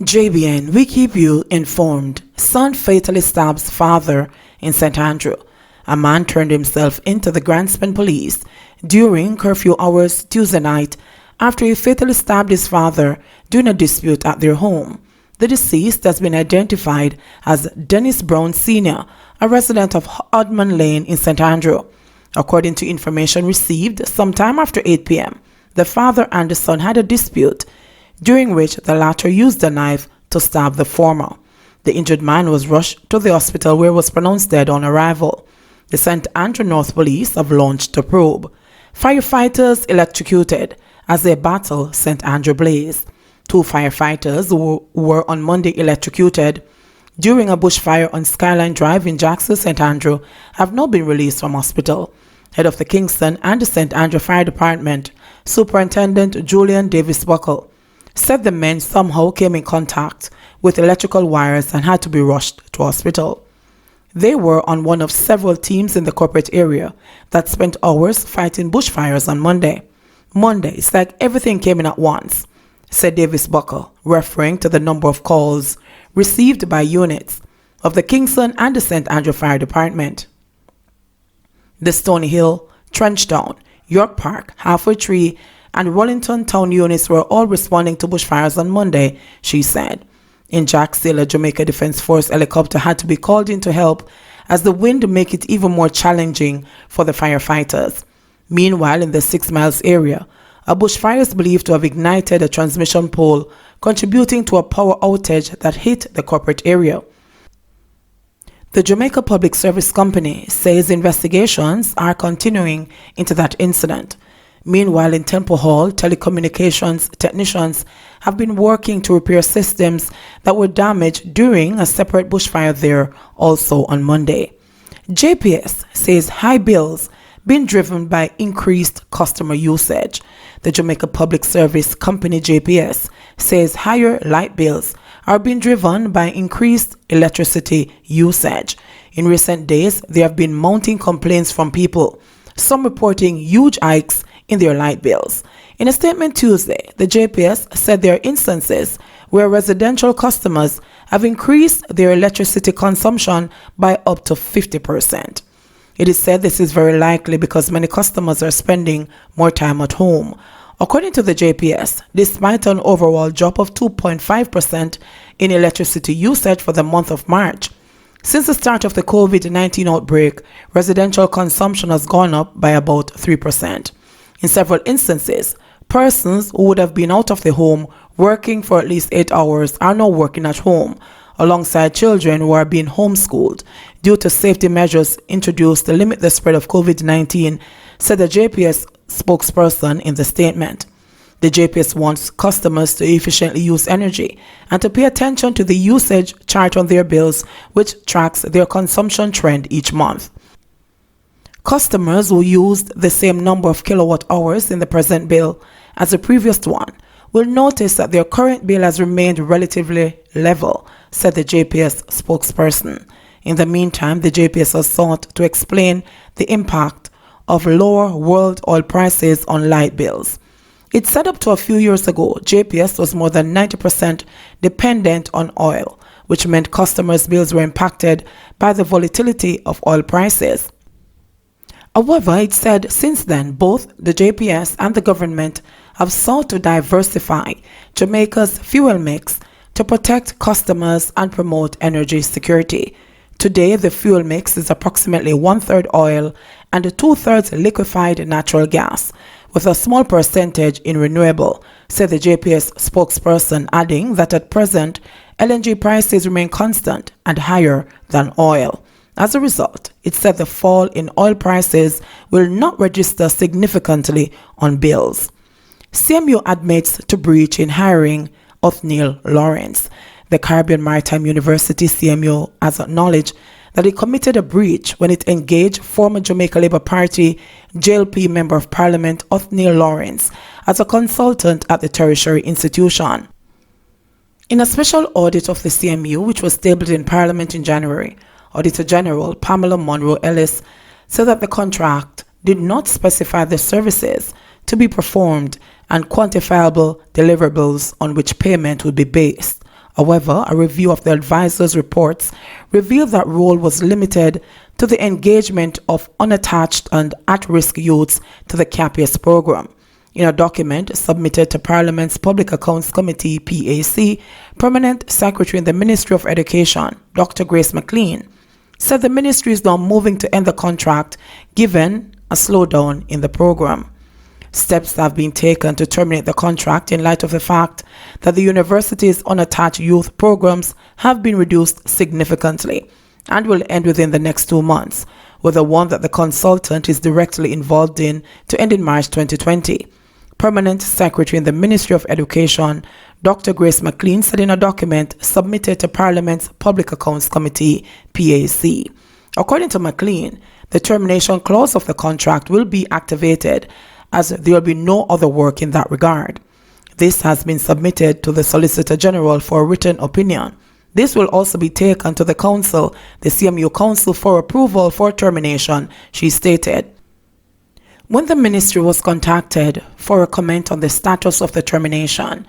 JBN, we keep you informed. Son fatally stabs father in St. Andrew. A man turned himself into the Grandspan police during curfew hours Tuesday night after he fatally stabbed his father during a dispute at their home. The deceased has been identified as Dennis Brown Sr., a resident of Hodman Lane in St. Andrew. According to information received sometime after 8 p.m., the father and the son had a dispute, during which the latter used a knife to stab the former. The injured man was rushed to the hospital where he was pronounced dead on arrival. The St. Andrew North Police have launched a probe. Firefighters electrocuted as they battle St. Andrew blaze. 2 firefighters who were on Monday electrocuted during a bushfire on Skyline Drive in Jackson, St. Andrew, have now been released from hospital. Head of the Kingston and the St. Andrew Fire Department, Superintendent Julian Davis Buckle, said the men somehow came in contact with electrical wires and had to be rushed to hospital. They were on one of several teams in the corporate area that spent hours fighting bushfires on Monday. It's like everything came in at once, said Davis Buckle, referring to the number of calls received by units of the Kingston and the St. Andrew Fire Department. The Stony Hill, Trenchtown, York Park, Halfway Tree, and Wellington Town units were all responding to bushfires on Monday, she said. In Jacksonville, a Jamaica Defense Force helicopter had to be called in to help as the wind made it even more challenging for the firefighters. Meanwhile, in the 6 Miles area, a bushfire is believed to have ignited a transmission pole, contributing to a power outage that hit the corporate area. The Jamaica Public Service Company says investigations are continuing into that incident. Meanwhile, in Temple Hall, telecommunications technicians have been working to repair systems that were damaged during a separate bushfire there also on Monday. JPS says high bills been driven by increased customer usage. The Jamaica Public Service Company JPS says higher light bills are being driven by increased electricity usage. In recent days, there have been mounting complaints from people, some reporting huge hikes in their light bills. In a statement Tuesday, the JPS said there are instances where residential customers have increased their electricity consumption by up to 50%. It is said this is very likely because many customers are spending more time at home. According to the JPS, despite an overall drop of 2.5% in electricity usage for the month of March, since the start of the COVID-19 outbreak, residential consumption has gone up by about 3%. In several instances, persons who would have been out of the home working for at least 8 hours are now working at home, alongside children who are being homeschooled due to safety measures introduced to limit the spread of COVID-19, said the JPS spokesperson in the statement. The JPS wants customers to efficiently use energy and to pay attention to the usage chart on their bills, which tracks their consumption trend each month. Customers who used the same number of kilowatt hours in the present bill as the previous one will notice that their current bill has remained relatively level, said the JPS spokesperson. In the meantime, the JPS has sought to explain the impact of lower world oil prices on light bills. It said up to a few years ago, JPS was more than 90% dependent on oil, which meant customers' bills were impacted by the volatility of oil prices. However, it said since then, both the JPS and the government have sought to diversify Jamaica's fuel mix to protect customers and promote energy security. Today, the fuel mix is approximately 1/3 oil and 2/3 liquefied natural gas, with a small percentage in renewable, said the JPS spokesperson, adding that at present, LNG prices remain constant and higher than oil. As a result, it said the fall in oil prices will not register significantly on bills. CMU admits to breach in hiring Othniel Lawrence. The Caribbean Maritime University CMU has acknowledged that it committed a breach when it engaged former Jamaica Labour Party JLP Member of Parliament Othniel Lawrence as a consultant at the tertiary institution. In a special audit of the CMU, which was tabled in Parliament in January, Auditor General Pamela Monroe Ellis said that the contract did not specify the services to be performed and quantifiable deliverables on which payment would be based. However, a review of the advisor's reports revealed that role was limited to the engagement of unattached and at-risk youths to the CAPIS program. In a document submitted to Parliament's Public Accounts Committee (PAC), Permanent Secretary in the Ministry of Education, Dr. Grace McLean, said the ministry is now moving to end the contract given a slowdown in the program. Steps have been taken to terminate the contract in light of the fact that the university's unattached youth programs have been reduced significantly and will end within the next 2 months, with the one that the consultant is directly involved in to end in March 2020. Permanent Secretary in the Ministry of Education, Dr. Grace McLean, said in a document submitted to Parliament's Public Accounts Committee (PAC). According to McLean, the termination clause of the contract will be activated as there will be no other work in that regard. This has been submitted to the Solicitor General for a written opinion. This will also be taken to the Council, the CMU Council, for approval for termination, she stated. When the ministry was contacted for a comment on the status of the termination,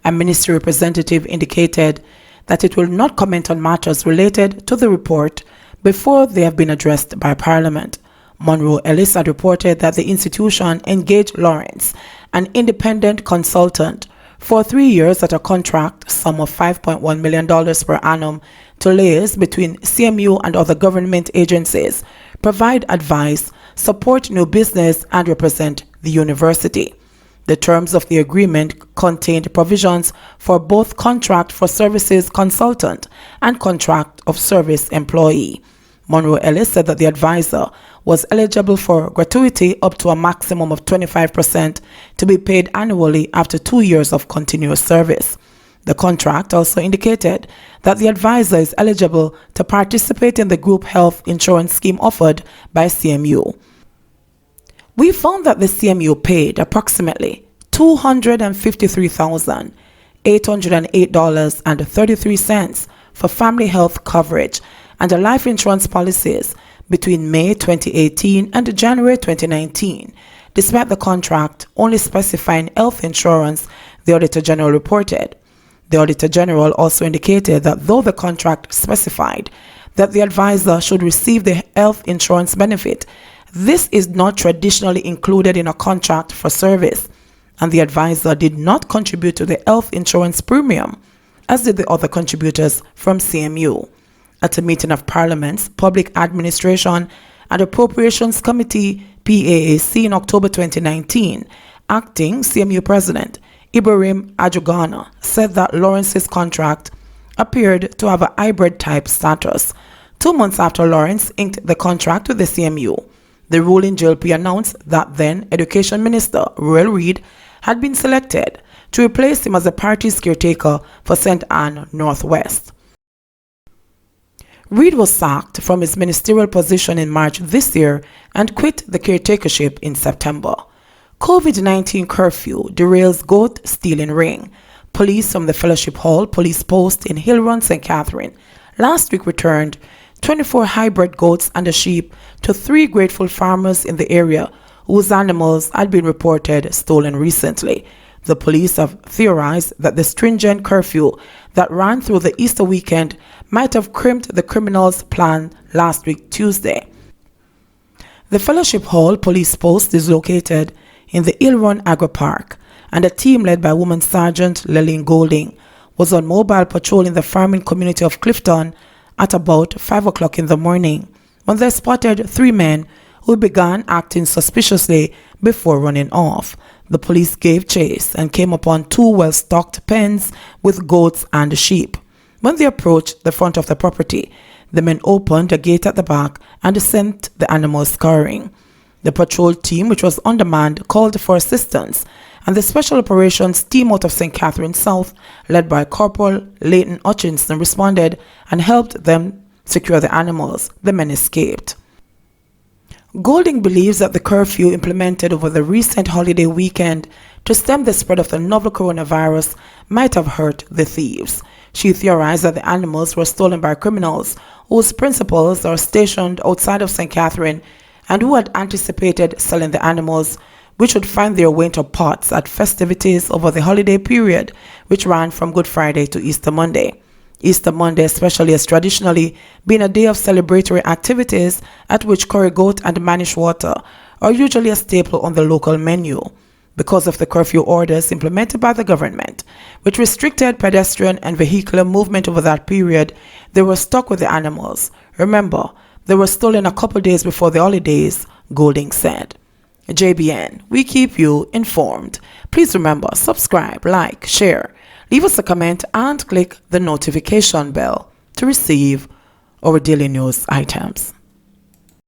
a ministry representative indicated that it will not comment on matters related to the report before they have been addressed by Parliament. Monroe Ellis had reported that the institution engaged Lawrence, an independent consultant, for 3 years at a contract sum of $5.1 million per annum to liaise between CMU and other government agencies, provide advice, support new business, and represent the university. The terms of the agreement contained provisions for both contract for services consultant and contract of service employee. Monroe Ellis said that the advisor was eligible for gratuity up to a maximum of 25% to be paid annually after 2 years of continuous service. The contract also indicated that the advisor is eligible to participate in the group health insurance scheme offered by CMU. We found that the CMU paid approximately $253,808.33 for family health coverage and life insurance policies between May 2018 and January 2019, despite the contract only specifying health insurance, the Auditor General reported. The Auditor General also indicated that though the contract specified that the advisor should receive the health insurance benefit, this is not traditionally included in a contract for service, and the advisor did not contribute to the health insurance premium, as did the other contributors from CMU. At a meeting of Parliament's Public Administration and Appropriations Committee (PAAC) in October 2019, acting CMU President Ibrahim Ajugana said that Lawrence's contract appeared to have a hybrid type status. 2 months after Lawrence inked the contract with the CMU, the ruling JLP announced that then Education Minister Royal Reid had been selected to replace him as the party's caretaker for St. Anne Northwest. Reid was sacked from his ministerial position in March this year and quit the caretakership in September. COVID-19 curfew derails goat stealing ring. Police from the Fellowship Hall Police Post in Hill Run, St. Catherine, last week returned 24 hybrid goats and a sheep to 3 grateful farmers in the area whose animals had been reported stolen recently. The police have theorized that the stringent curfew that ran through the Easter weekend might have crimped the criminals' plan last week, Tuesday. The Fellowship Hall Police Post is located in the Hill Run Agri Park, and a team led by Woman Sergeant Lillian Golding was on mobile patrol in the farming community of Clifton at about 5 o'clock in the morning when they spotted 3 men who began acting suspiciously before running off. The police gave chase and came upon 2 well-stocked pens with goats and sheep. When they approached the front of the property, the men opened a gate at the back and sent the animals scurrying. The patrol team, which was undermanned, called for assistance, and the Special Operations team out of St. Catherine South, led by Corporal Leighton Hutchinson, responded and helped them secure the animals. The men escaped. Golding believes that the curfew implemented over the recent holiday weekend to stem the spread of the novel coronavirus might have hurt the thieves. She theorized that the animals were stolen by criminals whose principals are stationed outside of St. Catherine and who had anticipated selling the animals which would find their way into pots at festivities over the holiday period, which ran from Good Friday to Easter Monday. Easter Monday especially has traditionally been a day of celebratory activities at which curry goat and manish water are usually a staple on the local menu. Because of the curfew orders implemented by the government, which restricted pedestrian and vehicular movement over that period, they were stuck with the animals. Remember, they were stolen a couple days before the holidays, Golding said. JBN, we keep you informed. Please remember, subscribe, like, share, leave us a comment, and click the notification bell to receive our daily news items.